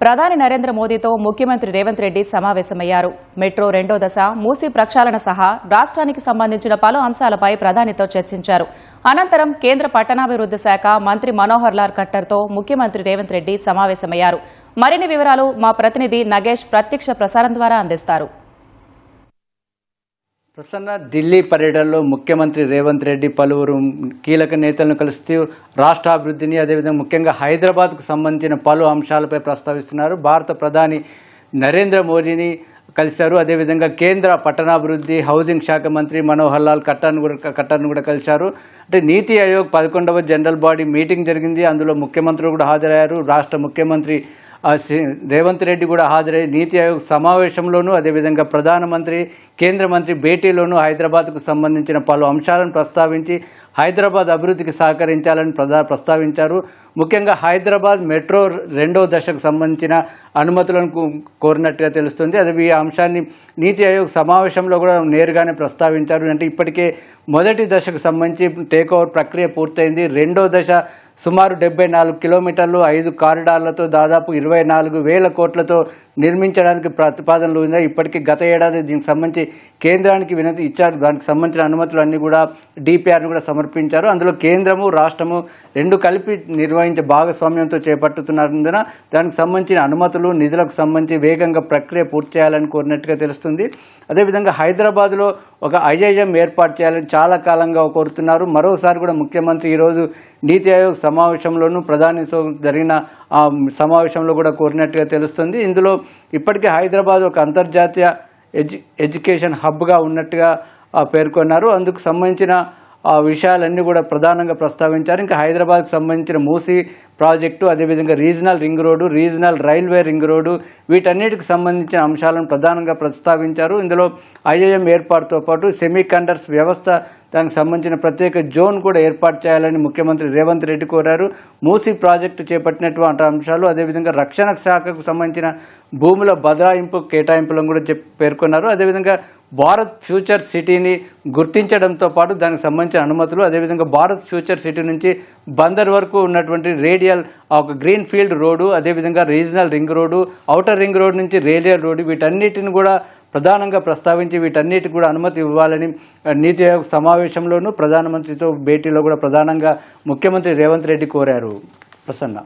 ప్రధాని నరేంద్ర మోదీతో ముఖ్యమంత్రి రేవంత్ రెడ్డి సమావేశమయ్యారు. మెట్రో రెండో దశ, మూసీ ప్రక్షాళన సహా రాష్ట్రానికి సంబంధించిన పలు అంశాలపై ప్రధానితో చర్చించారు. అనంతరం కేంద్ర పట్టణాభివృద్ది శాఖ మంత్రి మనోహర్ లాల్ ఖట్టర్తో ముఖ్యమంత్రి రేవంత్ రెడ్డి సమావేశమయ్యారు. మరిన్ని వివరాలు మా ప్రతినిధి నగేష్ ప్రత్యక్ష ప్రసారం ద్వారా అందిస్తారు. ప్రసన్న ఢిల్లీ పర్యటనలో ముఖ్యమంత్రి రేవంత్ రెడ్డి పలువురు కీలక నేతలను కలుస్తూ రాష్ట్ర అభివృద్ధిని, అదేవిధంగా ముఖ్యంగా హైదరాబాద్కు సంబంధించిన పలు అంశాలపై ప్రస్తావిస్తున్నారు. భారత ప్రధాని నరేంద్ర మోదీని కలిశారు. అదేవిధంగా కేంద్ర పట్టణాభివృద్ధి, హౌసింగ్ శాఖ మంత్రి మనోహర్ లాల్ ఖట్టర్ను కూడా కలిశారు. అంటే నీతి ఆయోగ్ 11వ జనరల్ బాడీ మీటింగ్ జరిగింది. అందులో ముఖ్యమంత్రులు కూడా హాజరయ్యారు. రాష్ట్ర ముఖ్యమంత్రి రేవంత్ రెడ్డి కూడా హాజరై నీతి ఆయోగ్ సమావేశంలోనూ, అదేవిధంగా ప్రధానమంత్రి, కేంద్ర మంత్రి భేటీలోనూ హైదరాబాద్కు సంబంధించిన పలు అంశాలను ప్రస్తావించి హైదరాబాద్ అభివృద్ధికి సహకరించాలని ప్రస్తావించారు. ముఖ్యంగా హైదరాబాద్ మెట్రో రెండో దశకు సంబంధించిన అనుమతులను కోరినట్టుగా తెలుస్తుంది. అది ఈ అంశాన్ని నీతి ఆయోగ్ సమావేశంలో కూడా నేరుగానే ప్రస్తావించారు. అంటే ఇప్పటికే మొదటి దశకు సంబంధించి టేక్ ఓవర్ ప్రక్రియ పూర్తయింది. రెండో దశ సుమారు 74 కిలోమీటర్లు 5 కారిడార్లతో దాదాపు 24,000 కోట్లతో నిర్మించడానికి ప్రతిపాదనలు ఉన్నాయి. ఇప్పటికీ గత ఏడాది దీనికి సంబంధించి కేంద్రానికి వినతి ఇచ్చారు. దానికి సంబంధించిన అనుమతులు అన్నీ కూడా డిపిఆర్ను కూడా సమర్పించారు. అందులో కేంద్రము, రాష్ట్రము రెండు కలిపి నిర్వహించే భాగస్వామ్యంతో చేపట్టుతున్నందున దానికి సంబంధించిన అనుమతులు, నిధులకు సంబంధించి వేగంగా ప్రక్రియ పూర్తి చేయాలని కోరినట్టుగా తెలుస్తుంది. అదేవిధంగా హైదరాబాద్లో ఒక ఐఐఎం ఏర్పాటు చేయాలని చాలా కాలంగా కోరుతున్నారు. మరోసారి కూడా ముఖ్యమంత్రి ఈరోజు నీతి ఆయోగ్ సమావేశంలోనూ ప్రధానితో జరిగిన సమావేశంలో కూడా కోరినట్టుగా తెలుస్తుంది. ఇందులో ఇప్పటికే హైదరాబాద్ ఒక అంతర్జాతీయ ఎడ్యుకేషన్ హబ్గా ఉన్నట్టుగా పేర్కొన్నారు. అందుకు సంబంధించిన విషయాలన్నీ కూడా ప్రధానంగా ప్రస్తావించారు. ఇంకా హైదరాబాద్కు సంబంధించిన మూసీ ప్రాజెక్టు, అదేవిధంగా regional ring road, regional railway ring road, వీటన్నిటికి సంబంధించిన అంశాలను ప్రధానంగా ప్రస్తావించారు. ఇందులో ఐఐఎం ఏర్పాటుతో పాటు సెమీ కండక్టర్స్ వ్యవస్థ, దానికి సంబంధించిన ప్రత్యేక జోన్ కూడా ఏర్పాటు చేయాలని ముఖ్యమంత్రి రేవంత్ రెడ్డి కోరారు. మూసీ ప్రాజెక్టు చేపట్టినటువంటి అంశాలు, అదేవిధంగా రక్షణ శాఖకు సంబంధించిన భూముల బదలాయింపు కేటాయింపులను కూడా పేర్కొన్నారు. అదేవిధంగా భారత్ ఫ్యూచర్ సిటీని గుర్తించడంతో పాటు దానికి సంబంధించిన అనుమతులు, అదేవిధంగా భారత్ ఫ్యూచర్ సిటీ నుంచి బందర్ వరకు ఉన్నటువంటి రేడియల్ ఒక గ్రీన్ ఫీల్డ్ రోడ్డు, అదేవిధంగా regional ring road, outer ring road నుంచి రేడియల్ రోడ్డు, వీటన్నిటిని కూడా ప్రధానంగా ప్రస్తావించి వీటన్నిటికి కూడా అనుమతి ఇవ్వాలని నీతి ఆయోగ్ సమావేశంలోనూ ప్రధానమంత్రితో భేటీలో కూడా ప్రధానంగా ముఖ్యమంత్రి రేవంత్ రెడ్డి కోరారు. ప్రసన్న.